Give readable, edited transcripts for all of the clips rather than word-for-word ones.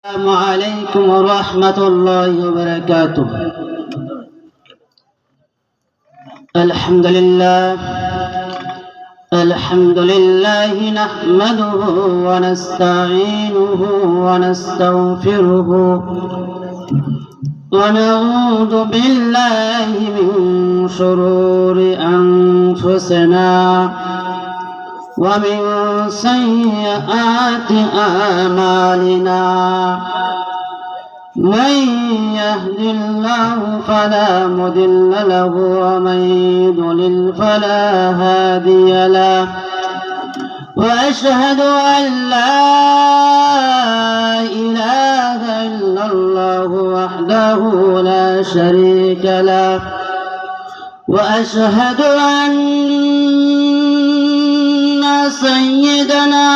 السلام عليكم ورحمة الله وبركاته. الحمد لله نحمده ونستعينه ونستغفره ونعوذ بالله من شرور أنفسنا ومن سيئات أعمالنا. من يهد الله فلا مضل له ومن يضلل فلا هادي له. وأشهد أن لا إله إلا الله وحده لا شريك له. وأشهد أن سيدنا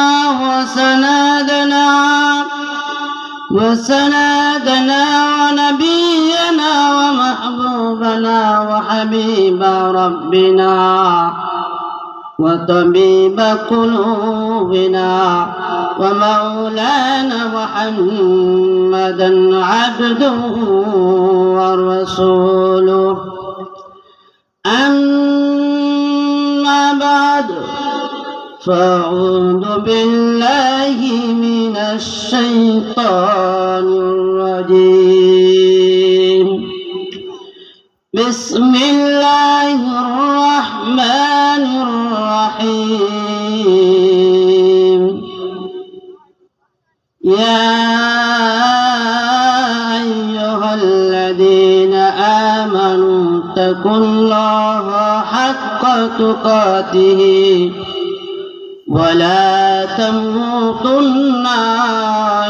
وسندنا ونبينا ومحبوبنا وحبيب ربنا وطبيب قلوبنا ومولانا محمدا عبده ورسوله. أما بعد، فأعوذ بالله من الشيطان الرجيم. بسم الله الرحمن الرحيم. يا أيها الذين آمنوا اتقوا الله حق تقاته ولا تموتن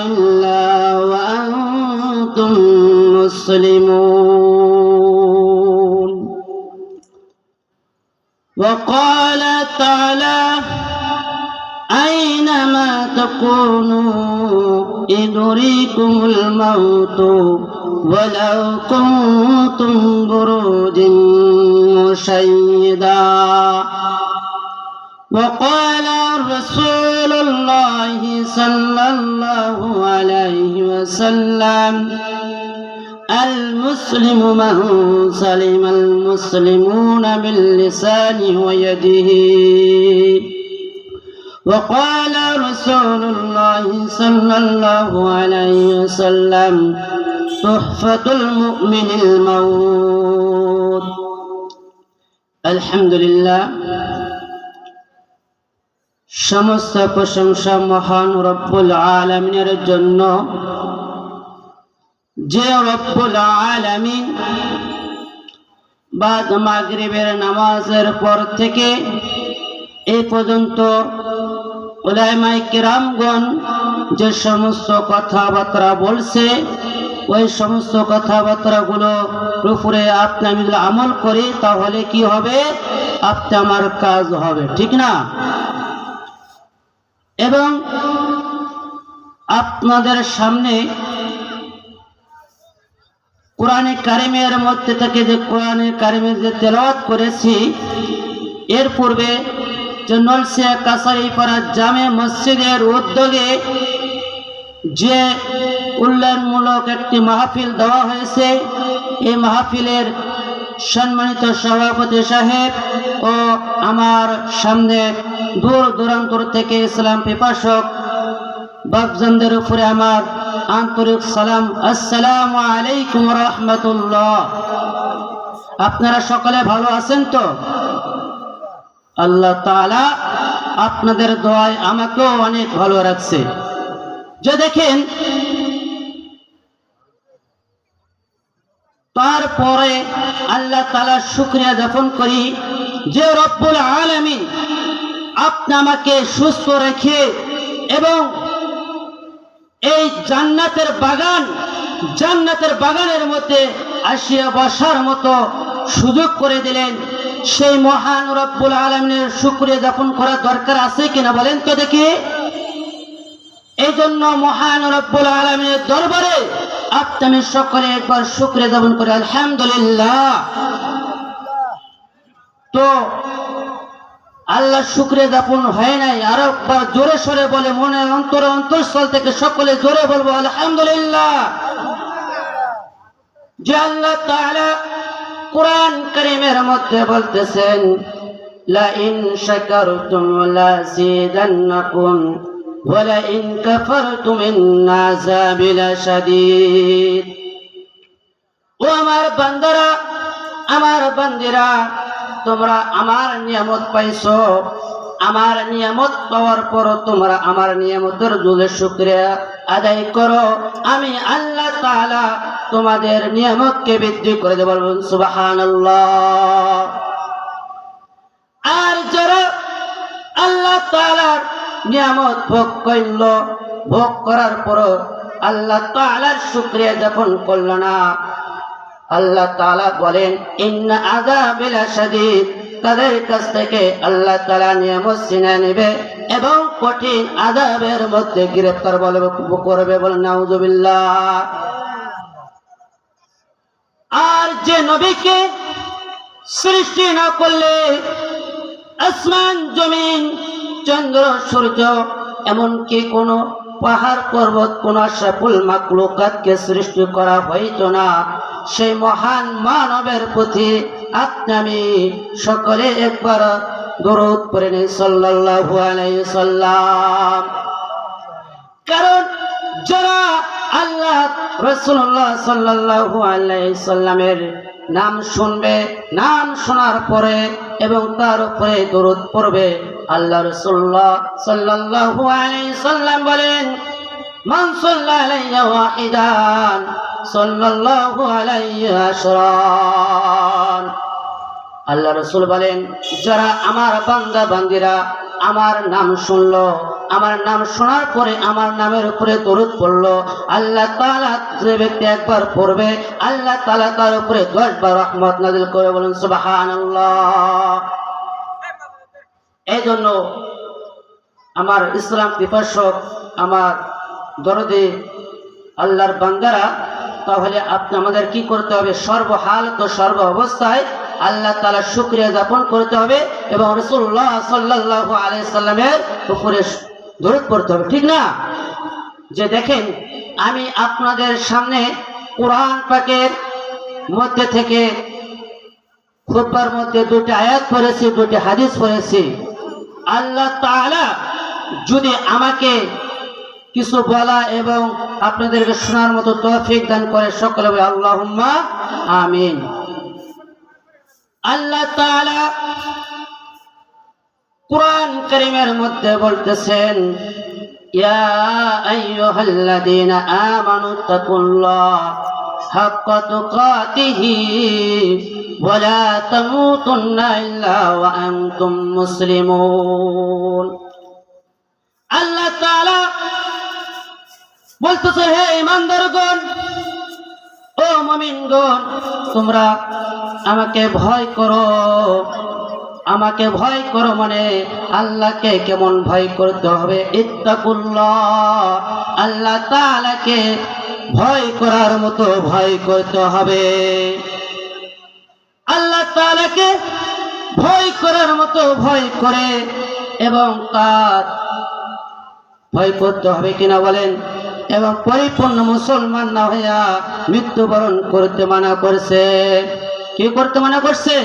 إلا وأنتم مسلمون. وقال تعالى: أينما تكونوا يدرككم الموت ولو كنتم بروج مشيدا. وقال رسول الله صلى الله عليه وسلم: المسلم من سلم المسلمون من لسانه ويده. وقال رسول الله صلى الله عليه وسلم: تحفة المؤمن الموت. الحمد لله। সমস্ত প্রশংসা মহান রব্বুল আলামিনের জন্য, যে রব্বুল আলামিন বাদ মাগরিবের নামাজের পর থেকে এই পর্যন্ত উলামায়ে কিরামগণ যে সমস্ত কথাবার্তা বলছে, ওই সমস্ত কথাবার্তাগুলোর উপরে আপনি আমি আমল করি, তাহলে কি হবে? আপনি আমার কাজ হবে, ঠিক না? এবং আপনাদের সামনে কোরআনে কারিমের মধ্যে থেকে যে কোরআনে কারিমের যে তেলাওয়াত করেছি, এর পূর্বে যে নলসিয়া কাছারিপাড়া জামে মসজিদের উদ্যোগে যে উন্নয়নমূলক একটি মাহফিল দেওয়া হয়েছে, এই মাহফিলের সম্মানিত সভাপতি সাহেব ও আমার সামনে দূর দূরান্তর থেকে ইসলাম পিপাসক বাপজানদের উপরে আমার আন্তরিক সালাম। আসসালামু আলাইকুম রাহমাতুল্লাহ। আপনারা সকলে ভালো আছেন তো? আল্লাহ তাআলা আপনাদের দোয়ায় আমাকেও অনেক ভালো রাখছে। যে দেখেন, তারপরে আল্লাহ তাআলার শুকরিয়া জ্ঞাপন করি যে রব্বুল আলামিন আপনি আমাকে সুস্থ রেখে এবং এই জান্নাতের বাগানের মধ্যে আসিয়া বসার মতো সুযোগ করে দিলেন। সেই মহান রব্বুল আলামিনের শুকরিয়া জ্ঞাপন করার দরকার আছে কিনা বলেন তো দেখি। এই জন্য মহান রব্বুল আলামিনের দরবারে আপনি সকলে একবার শুকরিয়া জ্ঞাপন করে আলহামদুলিল্লাহ। তো আল্লাহ শুকরিয়া জ্ঞাপন হয় নাই, আর একবার জোরে সরে বলে মনে অন্তরস্থল থেকে সকলে জোরে বলবো আলহামদুলিল্লাহ। যে আল্লাহ তাআলা কুরআন কারীমের মধ্যে বলতেছেন লা ইন শাকারতুম লাযিদান্নাকুম ওয়া লা ইন কাফারতুম ইন্না আযাবি লাশাদীদ। ও আমার বান্দারা, আমার বান্দিরা, তোমরা আমার নিয়ামত পাইছো, আমার নিয়ামত পাওয়ার পর তোমরা আমার নিয়ামতের যদি শুকরিয়া আদায় করো, আমি আল্লাহ তাআলা তোমাদের নিয়ামতকে বৃদ্ধি করে দেব। বলুন সুবহানাল্লাহ। আর যারা আল্লাহ তাআলার নিয়ামত ভোগ করল, ভোগ করার পর আল্লাহ তাআলার শুকরিয়া জ্ঞাপন করল না, আল্লাহ তাআলা বলেন ইন্না আযাবি লাশাদীদ, তাদের কাছ থেকে আল্লাহ তাআলা নিয়ামত ছিনিয়ে নেবে এবং কঠিন আযাবের মধ্যে গ্রেফতার করবে। বলেন নাউযুবিল্লাহ। আর যে নবীকে সৃষ্টি না করলে আসমান জমিন চন্দ্র সূর্য এমনকি কোন পাহাড় পর্বত কোন সকল মাখলুকাতকে সৃষ্টি করা হইতো না, সেই মহান মানবের প্রতি আপনি সকলে একবার দরুদ পড়ে নিন সাল্লাল্লাহু আলাইহি সাল্লাম। কারণ যারা আল্লাহ রাসূলুল্লাহ সাল্লাল্লাহু আলাইহি সাল্লামের নাম শুনবে, নাম শোনার পরে এবং তার উপরে দরুদ পড়বে, আল্লাহ রাসূলুল্লাহ সাল্লাল্লাহু আলাইহি সাল্লাম বলেন মান সাল্লা আলাইহি ওয়াহিদান সাল্লাল্লাহু আলাইহি আশরান। আল্লাহ রাসূল বলেন যারা আমার বান্দা বান্দিরা আমার নাম শুনলো, আমার নাম শোনার পরে আমার নামের উপরে দরুদ পড়লো, আল্লাহ তাআলা যে ব্যক্তি একবার পড়বে আল্লাহ তাআলা তার উপরে 10 বার রহমত নাযিল করে। বলুন সুবহানাল্লাহ। এই জন্য আমার ইসলাম পিপাসক, আমার দরদে আল্লাহর বান্দারা, তাহলে আমাদের কি করতে হবে? সর্বহালত সর্ব অবস্থায় আল্লাহ তাআলা শুকরিয়া জ্ঞাপন করতে হবে এবং রাসূলুল্লাহ সাল্লাল্লাহু আলাইহি সাল্লামের উপরে দরুদ পড়তে হবে, ঠিক না? যে দেখেন আমি আপনাদের সামনে কোরআন পাকের মধ্যে থেকে খুতবার মধ্যে দুটি আয়াত পড়েছি, দুটি হাদিস পড়েছি। আল্লাহ তাআলা যদি আমাকে কিছু বলা এবং আপনাদেরকে শোনার মতো তৌফিক দান করে, সকলে বলে আল্লাহুম্মা আমিন। আল্লাহ তাআলা কুরআন কারীমের মধ্যে বলতেছেন ইয়া আইয়ুহাল্লাযীনা আমানু তাকুল্লাহ হাক্কা তুকাতিহি ওয়া লা তামুতুন্না ইল্লা ওয়া আনতুম মুসলিমুন। আল্লাহ তাআলা বলতেছে হে ঈমানদারগণ, ও মুমিনগণ, তোমরা আমাকে ভয় করো। আমাকে ভয় করো মানে আল্লাহকে কেমন ভয় করতে হবে? ইত্তাকুল্লাহ, আল্লাহ তাআলাকে ভয় করার মতো ভয় করতে হবে। আল্লাহ তাআলাকে ভয় করার মতো ভয় করে এবং তার ভয় করতে হবে কিনা বলেন? এবং পরিপূর্ণ মুসলমান না হইয়া মৃত্যুবরণ করতে মানা করছে। কি করতে মানা করছে?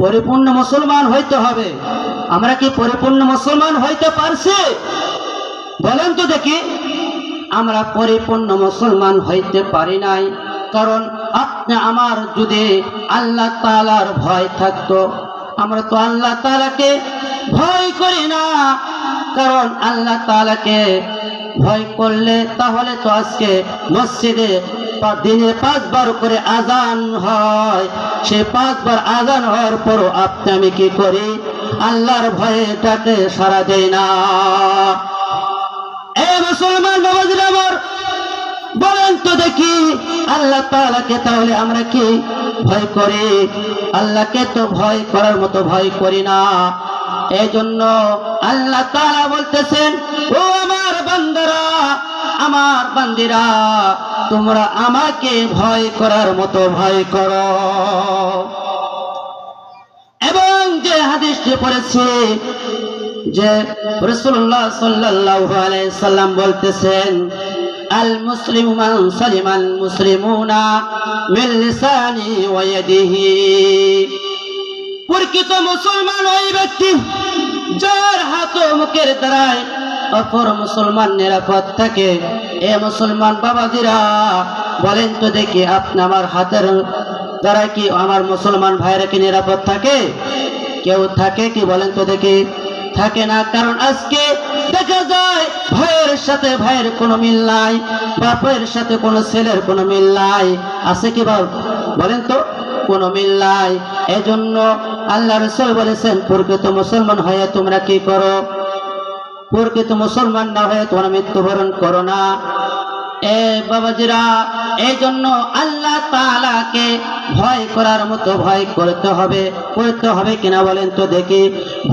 পরিপূর্ণ মুসলমান হইতে হবে। আমরা কি পরিপূর্ণ মুসলমান হইতে পারছি? বলেন তো দেখি। আমরা পরিপূর্ণ মুসলমান হইতে পারি নাই, কারণ আপনি আমার যদি আল্লাহ তাআলার ভয় থাকতো, আমরা তো আল্লাহ তাআলাকে ভয় করি না। কারণ আল্লাহ তাআলাকে ভয় করলে তাহলে তো আজকে মসজিদে দিনে 5 বার করে আজান হয়, সে 5 বার আজান হওয়ার পরও আপনি আমি কি করি? আল্লাহর ভয়টাকে সাড়া দেই না। এই মুসলমান বাবাজিরা আমার, বলেন তো দেখি আল্লাহ তাআলাকে তাহলে আমরা কি ভয় করি? আল্লাহকে তো ভয় করার মতো ভয় করি না। এই জন্য আল্লাহ তাআলা বলতেছেন ও আমার বান্দারা, আমার বান্দিরা, তোমরা আমাকে ভয় করার মতো ভয় করো। এবং যে হাদিসটি পড়েছি যে রাসূলুল্লাহ সাল্লাল্লাহু আলাইহি সাল্লাম বলতেছেন, আল মুসলিমু মান সালিমাল মুসলিমুনা মিন লিসানি ওয়া ইয়াদিহি, প্রকৃত মুসলমান ওই ব্যক্তি যার হাত ও মুখের দ্বারায় অপর মুসলমান নিরাপদ থাকে। এ মুসলমান বাবাজিরা বলেন তো দেখি, আপনি আমার হাতের দ্বারা কি আমার মুসলমান ভাইরা কি নিরাপদ থাকে? কেউ থাকে কি বলেন তো দেখি? থাকে না। কারণ আজকে দেখা যায় ভাইয়ের সাথে ভাইয়ের কোনো মিল নাই, বাপের সাথে কোনো ছেলের কোনো মিল নাই। আছে কি বলেন তো? কোনো মিল নাই। এজন্য আল্লাহ রাসূল বলেছেন, প্রকৃত মুসলমান হয়ে তোমরা কি করো? প্রকৃত মুসলমান না হয়ে তোমরা মৃত্যুবরণ করো না। এ বাবাজিরা, এই জন্য আল্লাহ তাআলাকে ভয় করার মতো ভয় করতে হবে কিনা বলেন তো দেখি?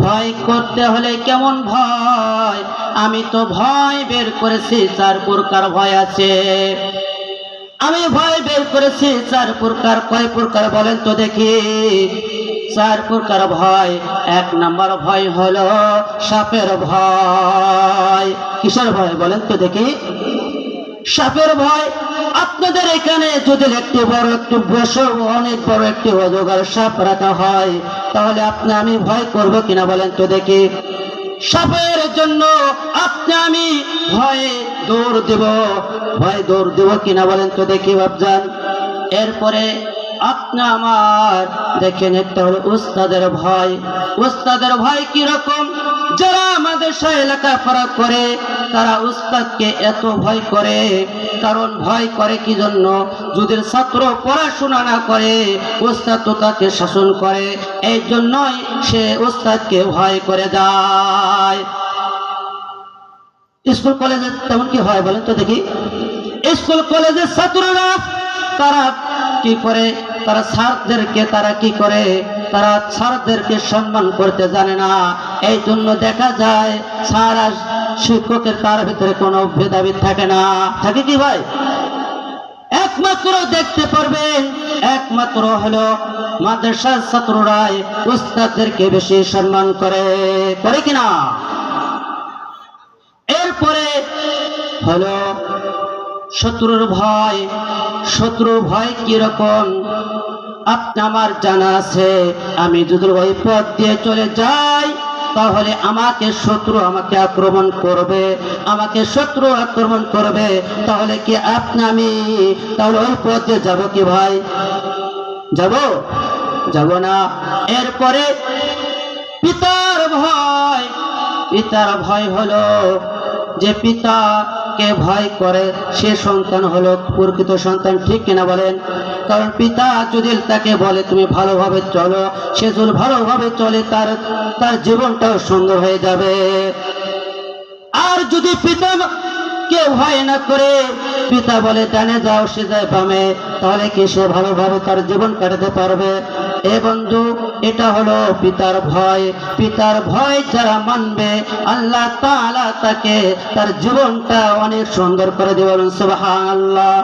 ভয় করতে হলে কেমন ভয়? আমি তো ভয় বের করেছি, 4 প্রকার ভয় আছে। আমি ভয় বের করেছি 4 প্রকার। কয় প্রকার বলেন তো দেখি? 4 প্রকার ভয়। 1 নম্বর ভয় হলো সাপের ভয়। কিসের ভয় বলেন তো দেখি? সাপের ভয়। আপনাদের এখানে যদি একটি বড় একটি অনেক বড় একটি অজগর সাপ রাখা হয়, তাহলে আমি ভয় করব কিনা বলেন তো দেখি? সাপের জন্য আমি ভয়ে দৌড় দেব কিনা বলেন তো দেখি বাপজান? এরপরে আমার দেখেন, একটা হলো উস্তাদের ভয়। উস্তাদের ভয় কি রকম? যারা আমাদের লেখাপড়া করে তারা উস্তাদকে এত ভয় করে। কারণ ভয় করে কি জন্য? যদি ছাত্র পড়াশোনা না করে, উস্তাদ তো তাকে শাসন করে, এই জন্যই সে উস্তাদকে ভয় করে যায়। স্কুল কলেজে তেমন কি হয় বলেন তো দেখি? স্কুল কলেজের ছাত্ররা তারা কি করে? তারা স্যারদেরকে সম্মান করতে জানে না। এই জন্য দেখা যায় স্যার আর শিক্ষকের তার ভিতরে কোনো ভেদাভেদ থাকে না। থাকে কি ভাই? একমাত্র দেখতে পারবেন, একমাত্র হলো মাদ্রাসার ছাত্ররাই উস্তাদদেরকে বেশি সম্মান করে কিনা? এরপরে হলো শত্রুর ভয়। শত্রুর ভয় কিরকম আমার জানা আছে। আমি যদি ওই পথ দিয়ে চলে যাই, তাহলে শত্রু আমাকে আক্রমণ করবে। তাহলে কি তাহলে ওই পথ দিয়ে যাবো কি ভাই? যাব না। এরপরে পিতার ভয়। পিতার ভয় হলো যে পিতাকে ভয় করে সে সন্তান হলো প্রকৃত সন্তান। ঠিক কিনা বলেন? কারণ পিতা যদি তাকে বলে তুমি ভালোভাবে চলো, সে যদি ভালোভাবে চলে তার জীবনটাও সুন্দর হয়ে যাবে। আর যদি পিতা কে ভয় না করে, পিতা বলে ডানে যাও, সে যায় বামে, তাহলে কি সে ভালোভাবে তার জীবন কাটাতে পারবে? এ বন্ধু, এটা হলো পিতার ভয়। পিতার ভয় যারা মানবে, আল্লাহ তাআলা তাকে তার জীবনটা অনেক সুন্দর করে দেবেন। সুবহানাল্লাহ।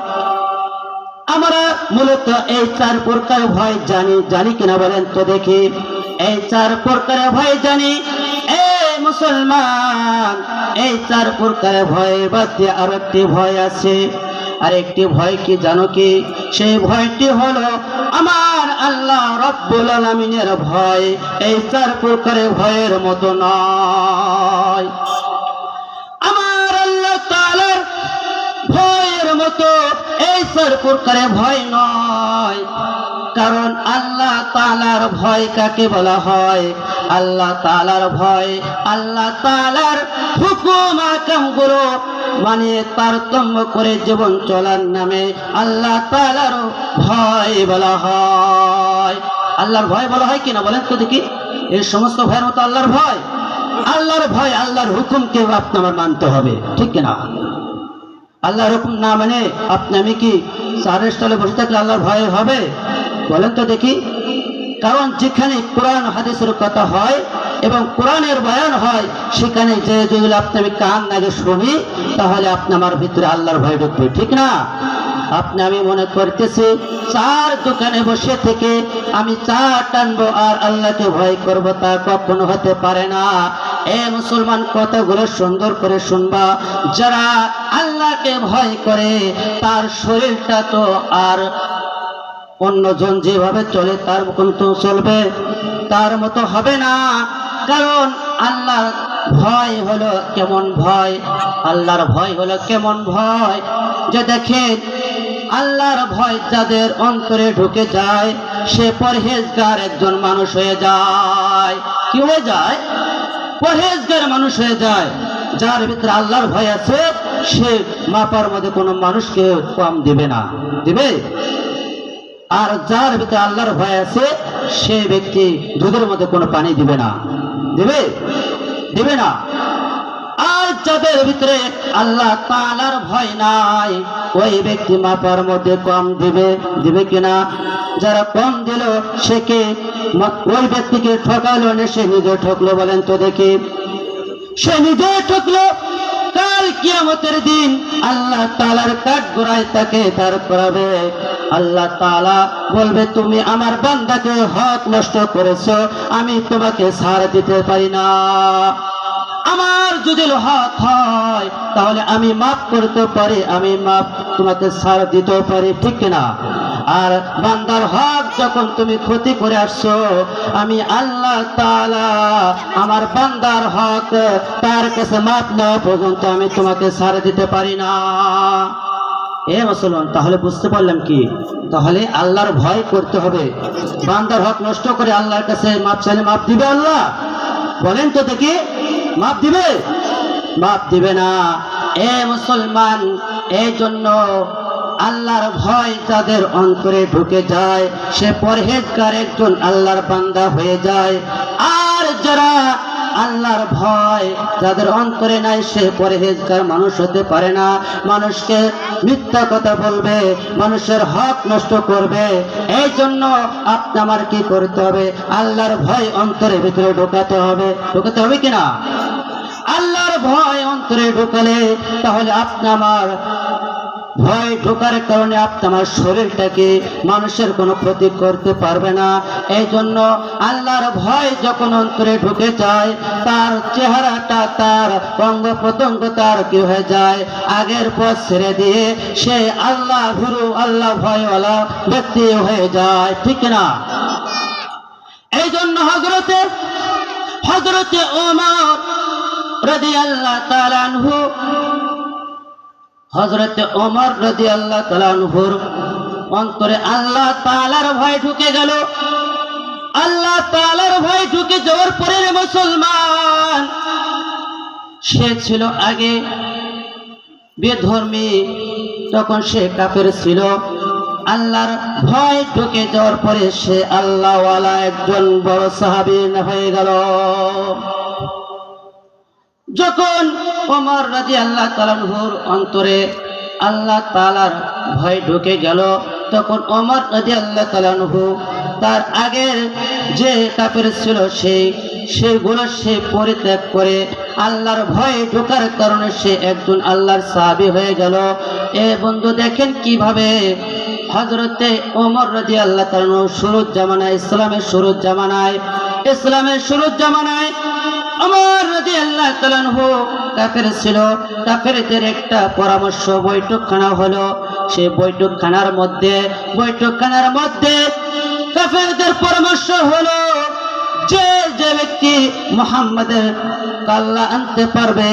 আমরা মূলত এই 4 প্রকার ভয় জানি কিনা বলেন তো দেখি? এই 4 প্রকারের ভয় জানি। মুসলমান, এই 4 প্রকারের ভয় বাদ দিয়ে আর একটি ভয় আছে। আর একটি ভয় কি জানো কি? সেই ভয়টি হলো আমার আল্লাহ রব্বুল আলামিনের ভয়। এই 4 প্রকারের ভয়ের মতো নয়। আমার আল্লাহ তাআলার ভয়ের মতো এই 4 প্রকারের ভয় নয়। কারণ আল্লাহ তাআলার ভয় কাকে বলা হয়? আল্লাহ তাআলার ভয়, আল্লাহ তাআলার হুকুম আহকামগুলো মানে তারতম্য করে জীবন চলার নামে আল্লাহ তাআলার ভয় বলা হয়। আল্লাহর ভয় বলা হয় কিনা বলেন তো দেখি? এই সমস্ত ভয়ের মতো আল্লাহর ভয়। আল্লাহর ভয়, আল্লাহর হুকুমকে আপনার মানতে হবে। ঠিক কিনা? আল্লাহর হুকুম না মানে আমি কি চারের স্টলে বসে থাকলে আল্লাহর ভয় হবে বলেন তো দেখি? কারণ যেখানে কোরআন হাদিসের কথা হয় এবং কোরআনের বয়ান হয়, সেখানে যে যদি আমি কান নাগে শুনি, তাহলে আমার ভিতরে আল্লাহর ভয় ঢুকবে। ঠিক না? আপনি আমি মনে করতেছি চার দোকানে বসে থেকে আমি চা টানবো আর আল্লাহকে ভয় করবো, তা কখনো হতে পারে না। এ মুসলমান, কথাগুলো সুন্দর করে শুনবা। যারা আল্লাহকে ভয় করে তার শরীরটা তো আর অন্যজন যেভাবে চলে তার মতো চলবে, তার মতো হবে না। কারণ আল্লাহ ভয় হলো কেমন ভয়, আল্লাহর ভয় হলো কেমন ভয় যে দেখেন, আল্লাহর ভয় যাদের অন্তরে ঢুকে যায় সে পরহেজগার একজন মানুষ হয়ে যায়। কি হয়ে যায়? পরহেজগার মানুষ হয়ে যায়। যার ভিতরে আল্লাহর ভয় আছে সে মাপার মধ্যে কোনো মানুষকে কম দিবে না, দিবে। আর যার ভিতরে আল্লাহর ভয় আছে সে ব্যক্তি দুধের মধ্যে কোনো পানি দিবে না, দিবে, দিবে না। আর যাদের ভিতরে আল্লাহ তাআলার ভয় নাই ওই ব্যক্তি মাপার মধ্যে কম দিবে, দিবে কিনা? যারা কম দিল সে কে? ওই ব্যক্তিকে ঠকালো না সে নিজে ঠকলো? বলেন তো দেখি। সে নিজে ঠকলো। কাল কিয়ামতের দিন আল্লাহ তাআলার কাঠগড়ায় তাকে দাঁড় করাবে। আল্লাহ তাআলা বলবে, তুমি আমার বান্দাকে হক নষ্ট করেছো, আমি তোমাকে ছাড় দিতে পারি না। আমার যদি হক হয় তাহলে আমি মাফ করতে পারি, আমি মাফ তোমাকে ছাড় দিতে পারি, ঠিক কিনা? আর বান্দার হক যখন তুমি ক্ষতি করে আসছো, আমি আল্লাহ তাআলা আমার বান্দার হক তার কাছে মাফ না পর্যন্ত আমি তোমাকে ছাড় দিতে পারি না। এ মুসলমান, তাহলে বুঝতে পারলাম কি? তাহলে আল্লাহর ভয় করতে হবে। বান্দার হক নষ্ট করে আল্লাহর কাছে মাফ চাইলে মাফ দিবে আল্লাহ? বলেন তো দেখি, মাফ দিবে? মাফ দিবে না। এ মুসলমান, এই জন্য আল্লাহর ভয় যাদের অন্তরে ঢুকে যায় সে পরহেজগার একজন আল্লাহর বান্দা হয়ে যায়। আর যারা আল্লাহর ভয় যাদের অন্তরে নাই সে পরহেজগার মানুষ হতে পারে না। মানুষকে মিথ্যা কথা বলবে, মানুষের হক নষ্ট করবে। এই জন্য আপনি আমার কি করতে হবে? আল্লাহর ভয় অন্তরের ভিতরে ঢোকাতে হবে। ঢোকাতে হবে কিনা? আল্লাহর ভয় অন্তরে ঢোকালে তাহলে আপনি আমার ভয় ঢোকার কারণে আপনি আমার শরীরটাকে মানুষের কোনো ক্ষতি করতে পারবে না। এই জন্য আল্লাহর ভয় যখন অন্তরে ঢুকে যায় তার চেহারাটা, তার অঙ্গ প্রত্যঙ্গ তার কি হয়ে যায়? আগের পথ ছেড়ে দিয়ে সে আল্লাহ ভীরু, আল্লাহ ভয়ওয়ালা ব্যক্তি হয়ে যায়, ঠিক না? এই জন্য হযরতে ওমর রাদিয়াল্লাহু তাআলা আনহু, হযরতে ওমর রাদিয়াল্লাহু তাআলা আনহুর অন্তরে আল্লাহ তাআলার ভয় ঢুকে গেল। আল্লাহ তাআলার ভয় ঢুকে যাওয়ার পরে মুসলমান, সে ছিল আগে বেধর্মী, তখন সে কাফের ছিল। আল্লাহর ভয় ঢুকে যাওয়ার পরে সে আল্লাহওয়ালা একজন বড় সাহাবী হয়ে গেল। যখন ওমর রাদিয়াল্লাহু তাআলা আনহুর অন্তরে আল্লাহ তাআলার ভয় ঢুকে গেল তখন ওমর রাদিয়াল্লাহু তাআলা আনহু তার আগের যে কাফের ছিল সেগুলো সে পরিত্যাগ করে আল্লাহর ভয় ঢোকার কারণে সে একজন আল্লাহর সাহাবী হয়ে গেল। এ বন্ধু দেখেন কিভাবে হযরতে ওমর রাদিয়াল্লাহু তাআলা আনহু শুরুর জামানায়, ইসলামের শুরুর জামানায় ওমর রাদিয়াল্লাহু তাআলা আনহু কাফের ছিল। কাফেরদের একটা পরামর্শ বৈঠকখানা হলো। সেই বৈঠকখানার মধ্যে কাফেরদের পরামর্শ হলো যে ব্যক্তি মুহাম্মাদের কাল্লা আনতে পারবে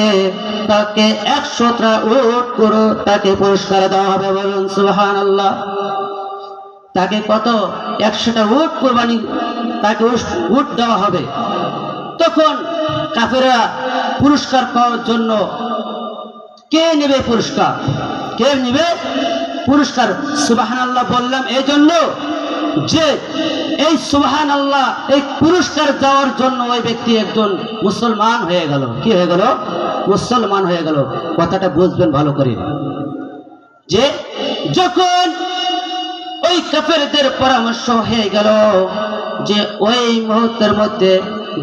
তাকে 100টা উট করে তাকে পুরস্কার দেওয়া হবে। বলুন সুবহানাল্লাহ। তাকে কত? 100টা উট কুরবানি, তাকে উট দেওয়া হবে। তখন কাফেররা পুরস্কার পাওয়ার জন্য কে নেবে পুরস্কার? কে নেবে পুরস্কার? সুবহানাল্লাহ বললাম এই জন্য যে এই সুবহানাল্লাহ, এই পুরস্কার দেওয়ার জন্য ওই ব্যক্তি একজন মুসলমান হয়ে গেল। কি হয়ে গেল? মুসলমান হয়ে গেল। কথাটা বুঝবেন ভালো করে, যে যখন ওই কাফেরদের পরামর্শ হয়ে গেল যে ওই মুহূর্তের মধ্যে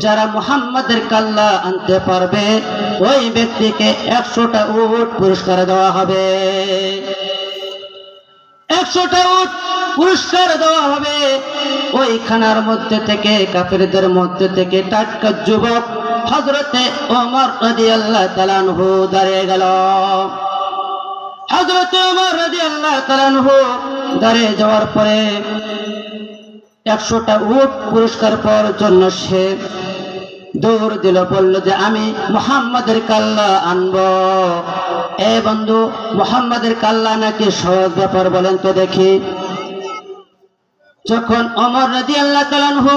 যারা মুহাম্মাদের কাল্লা আনতে পারবে ওই ব্যক্তিকে 100টা উট পুরস্কার দেওয়া হবে। 100টা উট পুরস্কার দেওয়া হবে। ওই খানার মধ্যে থেকে, কাফেরদের মধ্যে থেকে টাটকা যুবক হযরতে ওমর রাদিয়াল্লাহু তাআলা আনহু দাঁড়িয়ে গেল। হযরতে ওমর রাদিয়াল্লাহু তাআলা আনহু দাঁড়িয়ে যাওয়ার পরে 100টা উট পুরস্কার পাওয়ার জন্য সে দৌড় দিল, বলল যে আমি মুহাম্মাদের কাল্লা আনবো। এ বন্ধু, মুহাম্মাদের কাল্লা নাকি সহজ ব্যাপার বলেন তো দেখি? যখন ওমর রাদিয়াল্লাহু তাআলা আনহু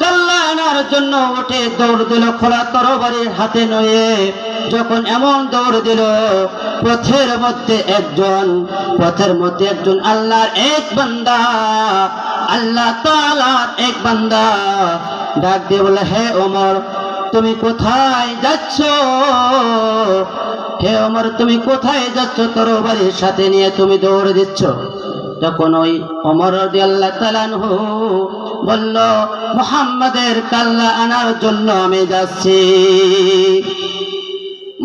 কাল্লা আনার জন্য উঠে দৌড় দিল, খোলা তরবারি হাতে নিয়ে যখন এমন দৌড় দিল, পথের মধ্যে একজন আল্লাহর এক বান্দা, আল্লাহ তাআলার এক বান্দা ডাক দিয়ে বলে, হে ওমর তুমি কোথায় যাচ্ছ? হে ওমর তুমি কোথায় যাচ্ছ? তরবারির সাথে নিয়ে তুমি দৌড় দিচ্ছ। তখন ওই ওমর রাদিয়াল্লাহু তাআলা আনহু বলল, মুহাম্মাদের কাল্লা আনার জন্য আমি যাচ্ছি,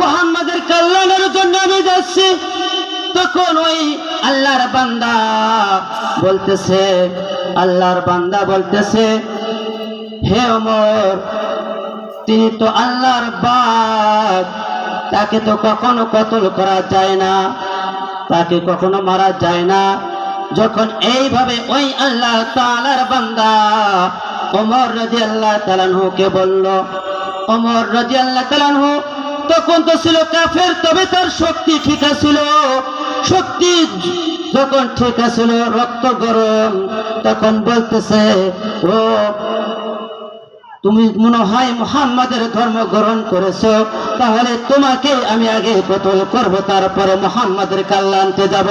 মুহাম্মাদের কাল্লা আনার জন্য আমি যাচ্ছি। তখন ওই আল্লাহর বান্দা বলতেছে, হে ওমর তিনি তো আল্লাহর বাগ, তাকে তো কখনো কতল করা যায় না, তাকে কখনো মারা যায় না। যখন এইভাবে ওই আল্লাহ তাআলার বান্দা ওমর রাদিয়াল্লাহু তাআলা আনহুকে বলল, ওমর রাদিয়াল্লাহু তাআলা আনহু তখন তো ছিল কাফের, তবে তার শক্তি ঠিক ছিল, শক্তি যখন ঠিক ছিল, রক্ত গরম, তখন বলতেছে, ও তুমি মনে হয় মুহাম্মাদের ধর্ম গ্রহণ করেছো, তাহলে তোমাকে আমি আগে কতল করব, তারপরে মুহাম্মাদের কাল্লা আনতে যাব,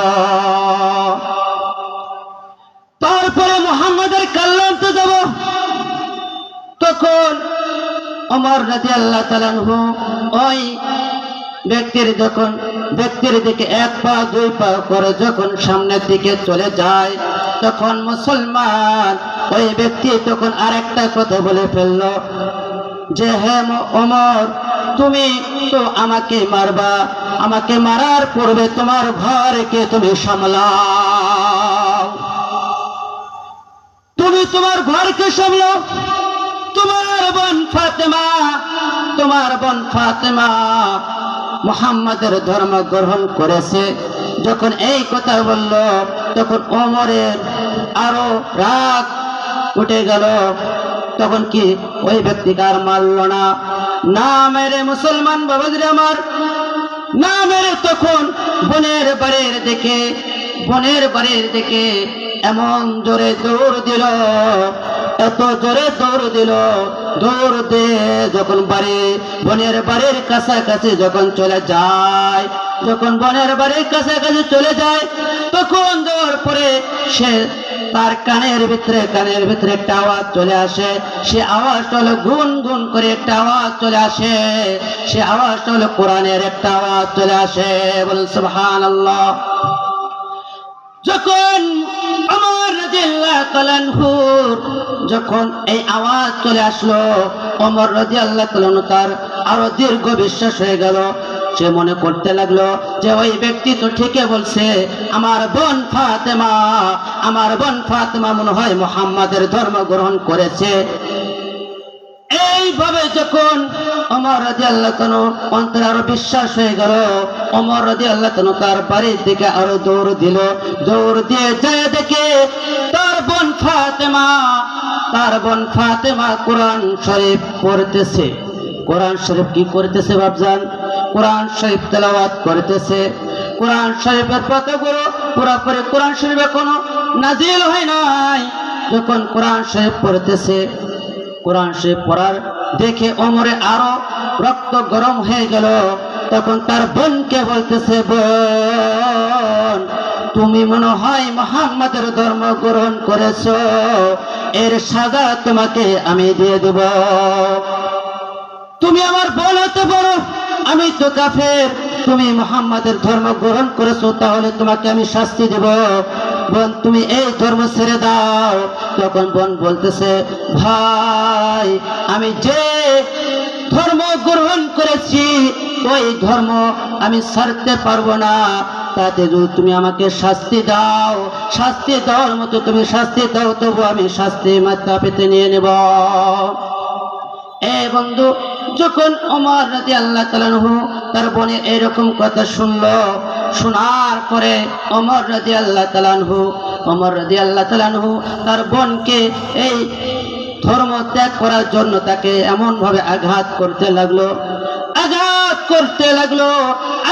তারপরে মুহাম্মাদের কাল্লা আনতে যাব। তখন ওমর রাদিয়াল্লাহু তাআলা আনহু ওই ব্যক্তির দিকে এক পা দুই পা করে যখন সামনের দিকে চলে যায়, তখন মুসলমান ওই ব্যক্তি তখন আরেকটা কথা বলে ফেলল যে, হে ওমর তুমি তো আমাকে মারবা, আমাকে মারার পূর্বে তোমার ঘরকে তুমি সামলাও, তুমি তোমার ঘরকে সামলাও। তোমার বোন ফাতেমা মুহাম্মাদের ধর্ম গ্রহণ করেছে। যখন এই কথা বলল, তখন ওমরের আরো রাগ উঠে গেল। তখন কি ওই ব্যক্তিকে আর মারল না মেরে, মুসলমান বাবাজিরা আমার, না মেরে তখন বোনের বাড়ির দিকে এমন জোরে দৌড় দিল, এত জোরে দৌড় দিল, দৌড় দিয়ে যখন বোনের বাড়ির কাছাকাছি যখন চলে যায়, তখন যাওয়ার পরে সে তার কানের ভিতরে একটা আওয়াজ চলে আসে। সে আওয়াজটা হলো গুন গুন করে একটা আওয়াজ চলে আসে, সে আওয়াজটা হলো কোরআনের একটা আওয়াজ চলে আসে। বলুন সুবহানাল্লাহ। যখন ওমর রাদিয়াল্লাহু তাআলা আনহুর যখন এই আওয়াজ চলে আসলো, ওমর রাদিয়াল্লাহু তাআলা আনহু তার আরো দীর্ঘ বিশ্বাস হয়ে গেল। সে মনে করতে লাগলো যে ওই ব্যক্তি তো ঠিকই বলছে, আমার বোন ফাতেমা মনে হয় মুহাম্মাদের ধর্ম গ্রহণ করেছে। এইভাবে যখন ওমর রাদিয়াল্লাহু তাআলা অন্তরে আরো বিশ্বাস হয়ে গেল, ওমর রাদিয়াল্লাহু তাআলা তার বাড়ির দিকে আরো দৌড় দিল। দৌড় দিয়ে যায় দেখে তার বোন ফাতেমা কোরআন শরীফ পড়তেছে। কোরআন শরীফ কি করতেছে বাপজান? কোরআন শরীফ তেলাওয়াত করতেছে। কোরআন শরীফের পাতাগুলো পুরোপুরি কোরআন শরীফ এখনো নাজিল হয় নাই। যখন কোরআন শরীফ পড়তেছে, কোরআন শরীফ পড়ার দেখে ওমরে আরো রক্ত গরম হয়ে গেল। তখন তার বোনকে বলতেছে, বোন তুমি মনে হয় মুহাম্মাদের ধর্ম গ্রহণ করেছো, এর সাজা তোমাকে আমি দিয়ে দেব। তুমি আমার বোন হতে পারো, আমি তো কাফের, তুমি মুহাম্মাদের ধর্ম গ্রহণ করেছো, তাহলে তোমাকে আমি শাস্তি দেব। বোন তুমি এই ধর্ম ছেড়ে দাও। তখন বোন বলতেছে, ভাই আমি যে ধর্ম গ্রহণ করেছি ওই ধর্ম আমি ছাড়তে পারবো না, তাতে যদি তুমি আমাকে শাস্তি দাও, শাস্তি দেওয়ার মতো তুমি শাস্তি দাও, তবু আমি শাস্তি মাথা পেতে নিয়ে নেব। এ বন্ধু, যখন ওমর রাদিয়াল্লাহু তাআলা আনহু তার বোনের এরকম কথা শুনলো, শোনার পরে ওমর রাদিয়াল্লাহু তাআলা আনহু তার বোনকে এই ধর্ম ত্যাগ করার জন্য তাকে এমন ভাবে আঘাত করতে লাগলো,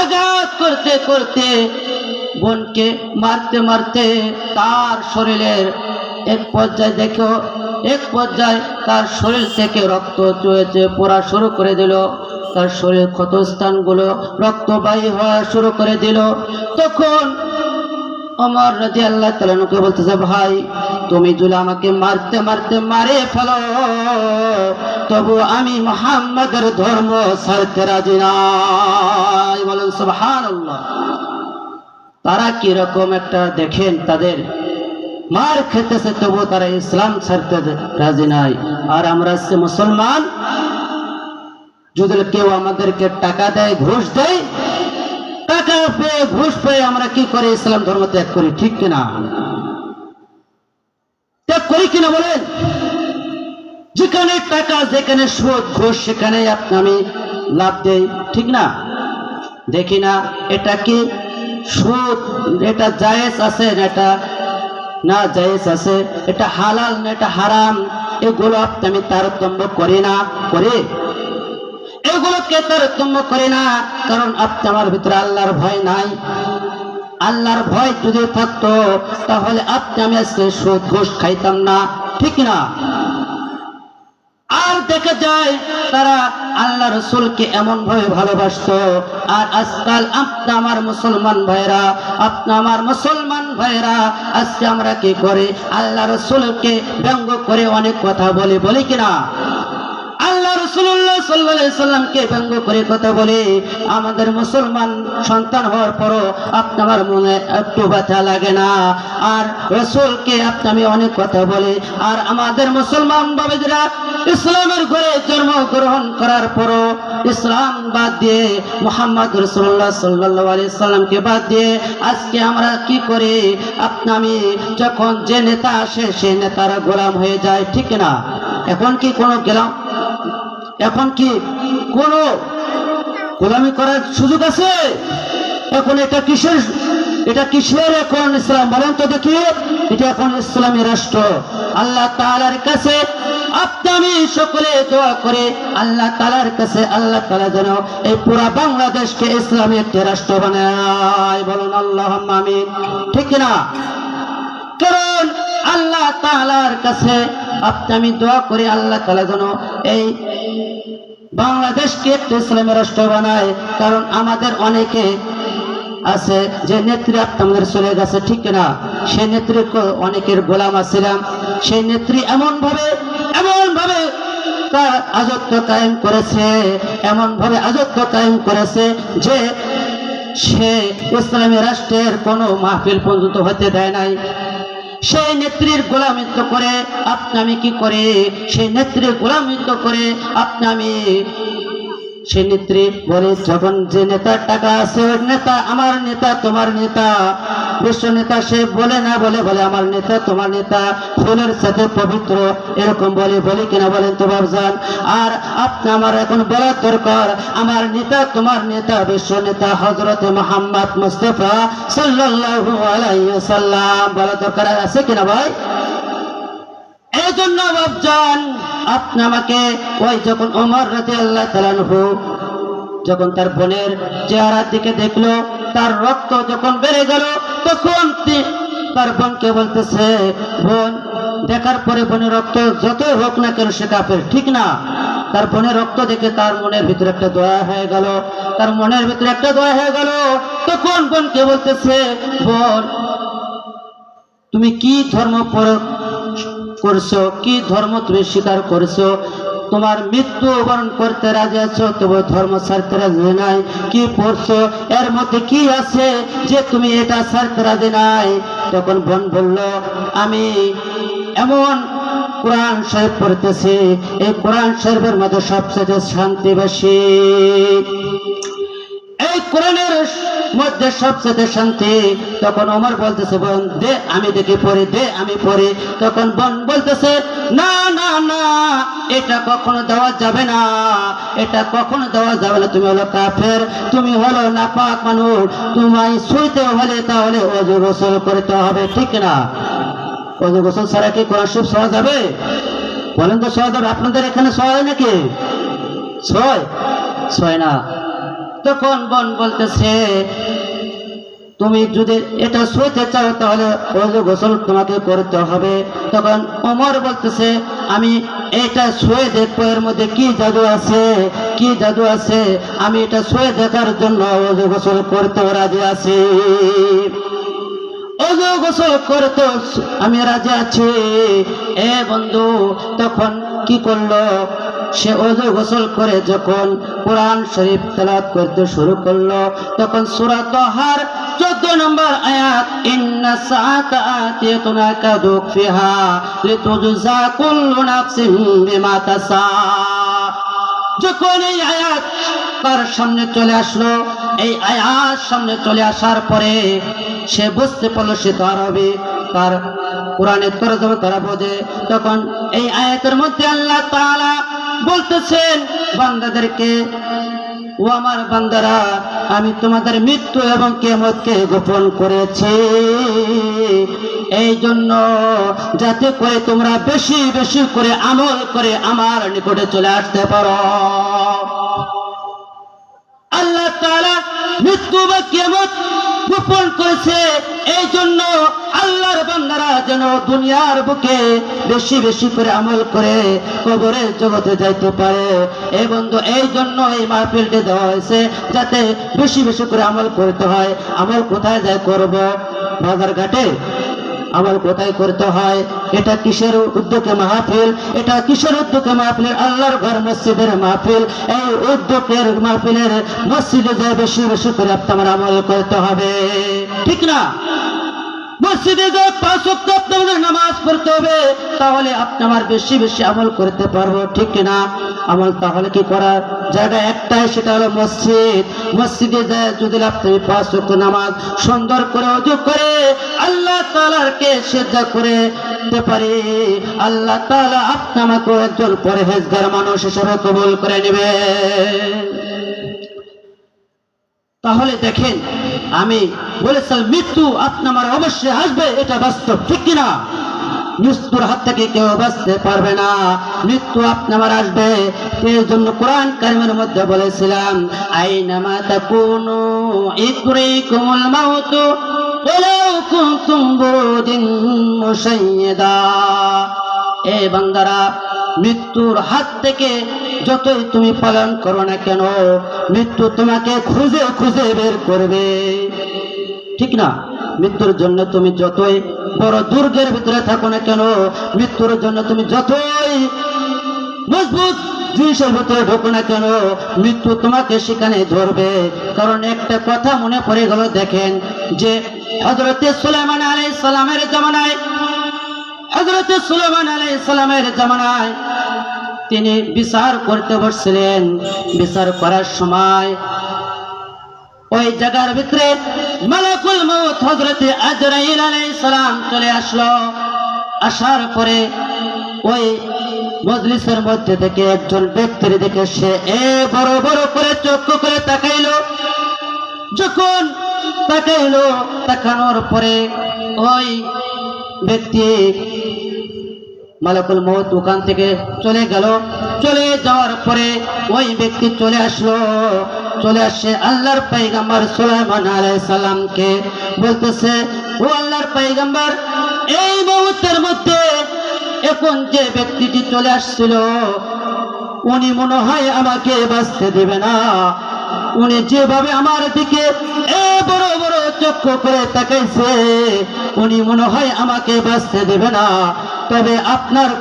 আঘাত করতে করতে বোনকে মারতে মারতে তার শরীরের এক পর্যায়ে তার শরীর থেকে রক্ত চুয়েছে পড়া শুরু করে দিল, তার শরীর ক্ষতস্থানগুলো রক্তবাহী হওয়া শুরু করে দিল। তখন ওমর রাদিয়াল্লাহু তাআলা আনহুকে বলতেছে, ভাই তুমি যদি আমাকে মারতে মারতে মারে ফেলো, তবু আমি মুহাম্মাদের ধর্ম ছাড়তে রাজি নাই। বলেন সুবহানাল্লাহ। তারা কিরকম একটা দেখেন, তাদের মার খেতেছে তবু তারা ইসলাম ছাড়তে রাজি নাই। আর আমরা হচ্ছে মুসলমান, যদি কেউ আমাদেরকে টাকা দেয়, ঘুষ দেয়, টাকা পেয়ে ঘুষ পেয়ে আমরা কি করে ইসলাম ধর্ম ত্যাগ করি, ঠিক কিনা? ত্যাগ করি কিনা বলেন? যেখানে টাকা, যেখানে সুদ ঘুষ, সেখানে আমি লাভ দেই, ঠিক না? দেখি না এটা কি সুদ, এটা জায়েজ আছে না এটা না জায়েজ আছে, এটা হালাল না এটা হারাম, এগুলো আমি তারতম্য করি না, এগুলোকে তারতম্য করি না। কারণ আমার ভিতরে আল্লাহর ভয় নাই। আল্লাহর ভয় যদি থাকতো তাহলে আমি আজকে সুদ ঘুষ খাইতাম না, ঠিক না? আর দেখা যায় তারা আল্লাহ রসুলকে এমন ভাবে ভালোবাসতো। আর আজকাল আমার মুসলমান ভাইরা আজকে আমরা কি করে, আল্লাহ রসুলকে ব্যঙ্গ করে অনেক কথা বলি কিনা? আল্লাহ রাসূলুল্লাহ সাল্লাল্লাহু আলাইহি সাল্লামকে ব্যঙ্গ করে কথা বলে। আমাদের মুসলমান সন্তান হওয়ার পরও আমার মনে একটু ব্যথা লাগে না। আর রাসূলকে আমি অনেক কথা বলি। আর আমাদের মুসলমান বাবাজিরা ইসলামের ঘরে জন্মগ্রহণ করার পরও ইসলাম বাদ দিয়ে মুহাম্মদ রাসূলুল্লাহ সাল্লাল্লাহু আলাইহি সাল্লামকে বাদ দিয়ে আজকে আমরা কি করি, আমি যখন যে নেতা আসে সেই নেতার গোলাম হয়ে যায়, ঠিক না? এখন কি কোনো গোলামি করার সুযোগ আছে? এখন এটা কিসের এখন ইসলাম বলেন তো দেখি? এটা এখন ইসলামী রাষ্ট্র। আল্লাহ তাআলার কাছে আমি সকলে দোয়া করে আল্লাহ তাআলার কাছে, আল্লাহ তাআলা যেন এই পুরা বাংলাদেশকে ইসলামী একটি রাষ্ট্র বানায়। বলুন আল্লাহুম্মা আমিন, ঠিক না? কারণ আল্লাহ তাআলার কাছে আমি দোয়া করি আল্লাহ তাআলা যেন এই বাংলাদেশকে একটি ইসলামী রাষ্ট্র বানায়। কারণ আমাদের অনেকে আছে যে নেত্রী আমাদের চলে গেছে, ঠিক না? সেই নেত্রীর অনেকের গোলাম ছিলাম। সেই নেত্রী এমন ভাবে তার আজত্ব কায়েম করেছে যে সে ইসলামী রাষ্ট্রের কোনো মাহফিল পর্যন্ত হতে দেয় নাই। সেই নেত্রীর গোলামিত্ব করে আমি কি করে, সেই নেত্রীর গোলামিত্ব করে সেই নেত্রী বলে, যখন যে নেতার টাকা আছে ওই নেতা আমার নেতা, তোমার নেতা, বিশ্ব নেতা, সে বলে আমার নেতা তোমার নেতা, ফুলের সাথে পবিত্র, এরকম বলি কিনা বলেন তো বাবজান? আর আমার এখন বলার দরকার, আমার নেতা তোমার নেতা, বিশ্ব নেতা হযরত মুহাম্মদ মুস্তাফা সাল্লাল্লাহু আলাইহি ওয়াসাল্লাম, বলার দরকার আছে কিনা ভাই? এই জন্য বাবজান আমাকে ওই যখন ওমর রাদিয়াল্লাহু তাআলা আনহু যখন তার বোনের চেহারার দিকে দেখলো, তার রক্ত যখন বেড়ে গেল, তখন তার বোনকে বলতেছে, বোন, দেখার পরে বোনের রক্ত যতই হোক না কেন সে কাফের, ঠিক না? তার বোনের রক্ত দেখে তার মনের ভিতরে একটা দয়া হয়ে গেল, তখন বোনকে বলতেছে, বোন, তুমি কি ধর্ম করছো, কি ধর্ম তুমি স্বীকার করছো? তোমার মৃত্যু বরণ করতে রাজি আছো, তবু ধর্ম ছাড়তে রাজি নাই। কি পড়ছো, এর মধ্যে কি আছে যে তুমি এটা ছাড়তে রাজি নাই? তখন বোন বলল, আমি এমন কোরআন শরীফ পড়তেছি, এই কোরআন শরীফের মধ্যে সবচেয়ে শান্তি বেশি। এই কোরআনের মধ্যে সবচেয়ে শান্তি। তখন ওমর বলতেছে, বোন দে আমি দেখি পড়ি, দে আমি পড়ি। তখন বোন বলতেছে, না না না, এটা কখনো দেওয়া যাবে না, এটা কখনো দেওয়া যাবে না, তুমি হলো কাফের, তুমি হলো নাপাক মানুষ, তোমায় ছুঁইতে হলে তাহলে ওযু গোসল করতে হবে, ঠিক না? ওযু গোসল ছাড়া কি কোরআন শরীফ ছোঁয়া যাবে? বলেন তো ছোঁয়া যাবে? আপনাদের এখানে ছোঁয়া হয় নাকি? ছয় না। তখন বোন বলতেছে, তুমি যদি এটা ছুঁতে চাও তাহলে ওযু গোসল তোমাকে করতে হবে। তখন ওমর বলতেছে, আমি এটা ছুঁয়ে দেখবো এর মধ্যে কি জাদু আছে, কি জাদু আছে, আমি এটা ছুঁয়ে দেখার জন্য ওযু গোসল করতে রাজি আছি, ওযু গোসল করতে আমি রাজি আছি। এ বন্ধু, তখন কি করলো সে? ওযু গোসল করে যখন কোরআন শরীফ তেলাওয়াত করতে শুরু করলো, তখন সূরা তাহার 14 নম্বর আয়াত, ইন্না সাআতা আতিয়াতুন আকাদু ফিহা লিতুজজা কুল্লু নাফসিন বিমা তাসা। যখন এই আয়াত তার সামনে চলে আসলো, এই আয়াত সামনে চলে আসার পরে সে বুঝতে পারলো সে তো আরবি, তার কোরআনের তরজমা তারা বোঝে। তখন এই আয়াতের মধ্যে আল্লাহ তাআলা বলতেছেন বান্দাদেরকে, ও আমার বান্দারা, আমি তোমাদের মৃত্যু এবং কিয়ামতকে গোপন করেছি এই জন্য যাতে করে তোমরা বেশি বেশি করে আমল করে আমার নিকটে চলে আসতে পারো। আল্লাহ তাআলা মৃত্যু বা কিয়ামত গোপন করেছে এই জন্য আল্লাহর বান্দারা যেন দুনিয়ার বুকে বেশি বেশি করে আমল করে কবরের জগতে যাইতে পারে। এই বন্ধু, এই জন্য এই মাহফিলটি দেওয়া হয়েছে যাতে বেশি বেশি করে আমল করতে হয়। আমল কোথায় যায় করব? বাজার ঘাটে আমল কোথায় করতে হয়? এটা কিসের উদ্যোগে মাহফিল? এটা কিসের উদ্যোগে মাহফিল? আল্লাহর ঘর মসজিদের মাহফিল। এই উদ্যোগের মাহফিলের মসজিদে যায় বেশি বেশি করে আপনার আমল করতে হবে, ঠিক না? মসজিদে যে 5 ওয়াক্ত আপনাদের নামাজ পড়তে হবে, তাহলে আপনি আমার বেশি বেশি আমল করতে পারবো, ঠিক না? আমল তাহলে কি করার জায়গা একটাই, সেটা হলো মসজিদ। মসজিদে যায় যদি আপনি 5 ওয়াক্ত নামাজ সুন্দর করে ওযু করে আল্লাহ তাআলাকে সিজদা করে দিতে পারি, আল্লাহ তাআলা আপনি আমাকে একজন পরহেজগার মানুষ হিসেবে কবুল করে নেবে। তাহলে দেখেন, আমি বলেছিলাম মৃত্যু আপনার অবশ্যই আসবে, এটা বাস্তব, ঠিক কিনা? মৃত্যুর হাত থেকে কেউ বাঁচতে পারবে না, মৃত্যু আপনার আসবে। এই জন্য কোরআন কারিমের মধ্যে বলেছিলাম, আইনামা তাকুনু ইদরিকুমুল মাউত ওয়ালাউ কুনতুম বুরুদিন মুশাইয়্যিদা। এ বান্দারা, মৃত্যুর হাত থেকে যতই তুমি পালন করো না কেন, মৃত্যু তোমাকে খুঁজে খুঁজে বের করবে, ঠিক না? মৃত্যুর জন্য তুমি যতই বড় দুর্গের ভিতরে থাকো না কেন, মৃত্যুর জন্য তুমি যতই মজবুত জিনিসের ভিতরে ঢোকো না কেন, মৃত্যু তোমাকে সেখানে ধরবে। কারণ একটা কথা মনে পড়ে গেল, দেখেন যে হযরতে সুলাইমান আলাইহিস সালামের জামানায়, হযরতে সুলাইমান আলাইহিস সালামের জামানায় তিনি বিচার করতে বসছিলেন। বিচার করার সময় ওই জায়গার ভিতরে মালাকুল মউত হযরতে আজরাইল আলাইহিস সালাম চলে আসলো। আসার পরে ওই মজলিসের মধ্যে থেকে একজন ব্যক্তির দিকে সে বড় বড় করে চক্ষু করে তাকাইলো। যখন তাকাইলো, তাকানোর পরে ওই ব্যক্তি মালাকুল মউত ওখান থেকে চলে গেল। চলে যাওয়ার পরে ওই ব্যক্তি চলে আসলো। চলে আসে আল্লাহর পয়গম্বর সুলাইমান আলাইহিস সালামকে বলতেছে, ও আল্লাহর পয়গম্বর, এই মউতের মধ্যে এখন যে ব্যক্তিটি চলে আসছিল উনি মনে হয় আমাকে বাঁচতে দেবে না। উনি যেভাবে আমার দিকে বড় বড় চক্ষু করে তাকাইছে, উনি মনে হয় আমাকে বাঁচতে দেবে না। তবে আপনার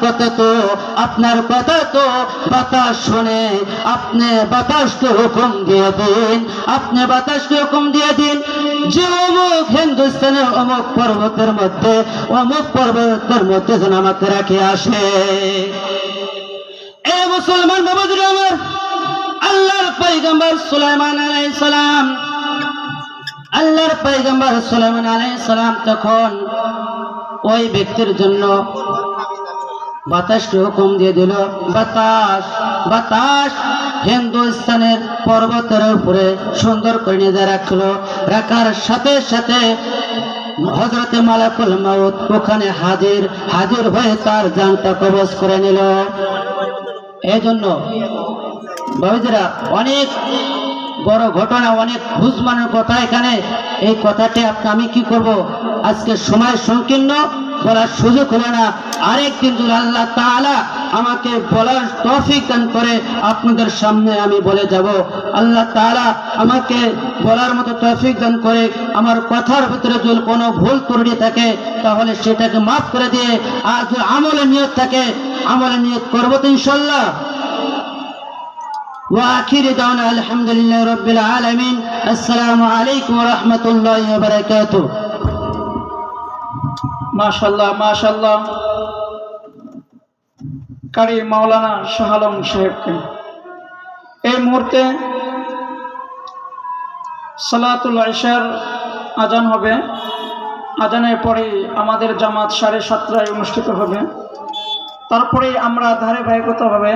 কথা তো বাতাস শোনে, আপনি বাতাসকে হুকুম দিয়ে দিন, আপনি বাতাসকে হুকুম দিয়ে দিন যে অমুক হিন্দুস্তানের অমুক পর্বতের মধ্যে যেন আমাকে রাখে আসে। এ মুসলমান বাবাজিরা আমার, আল্লাহর পয়গম্বর সুলাইমান আলাইহিস সালাম আল্লাহর পয়গম্বর সুলাইমান আলাইহিস সালাম তখন ওই ব্যক্তির জন্য বাতাসকে হুকুম দিয়ে দিল, বাতাস বাতাস হিন্দুস্তানের পর্বতের উপরে সুন্দর করে নিয়ে রাখলো। রাখার সাথে সাথে হযরতে মালাকুল মউত ওখানে হাজির হয়ে তার জানটা কবজ করে নিল। এই জন্য বাবাজিরা অনেক বড় ঘটনা, অনেক বুঝমানের কথা এখানে। এই কথাটি আমি কি করব, আজকে সময় সংকীর্ণ, বলার সুযোগ হলো না। আরেকদিন যদি আল্লাহ তাআলা আমাকে বলার তৌফিক দান করে আপনাদের সামনে আমি বলে যাব। আল্লাহ তাআলা আমাকে বলার মতো তৌফিক দান করে আমার কথার ভিতরে যদি কোনো ভুল ত্রুটি থাকে তাহলে সেটাকে মাফ করে দিয়ে আর যদি আমলের নিয়ত থাকে আমলের নিয়ত করবো তো ইনশাআল্লাহ। وآخر دعوانا الحمد لله رب العالمين السلام عليكم ورحمة الله وبركاته মাশাআল্লাহ মাশাআল্লাহ কারি মাওলানা শাহ আলম সাহেবকে। এই মুহূর্তে সালাতুল ইশার আজান হবে। আজানের পরে আমাদের জামাত 7:30টায় অনুষ্ঠিত হবে। তারপরে আমরা ধারাবাহিকতাভাবে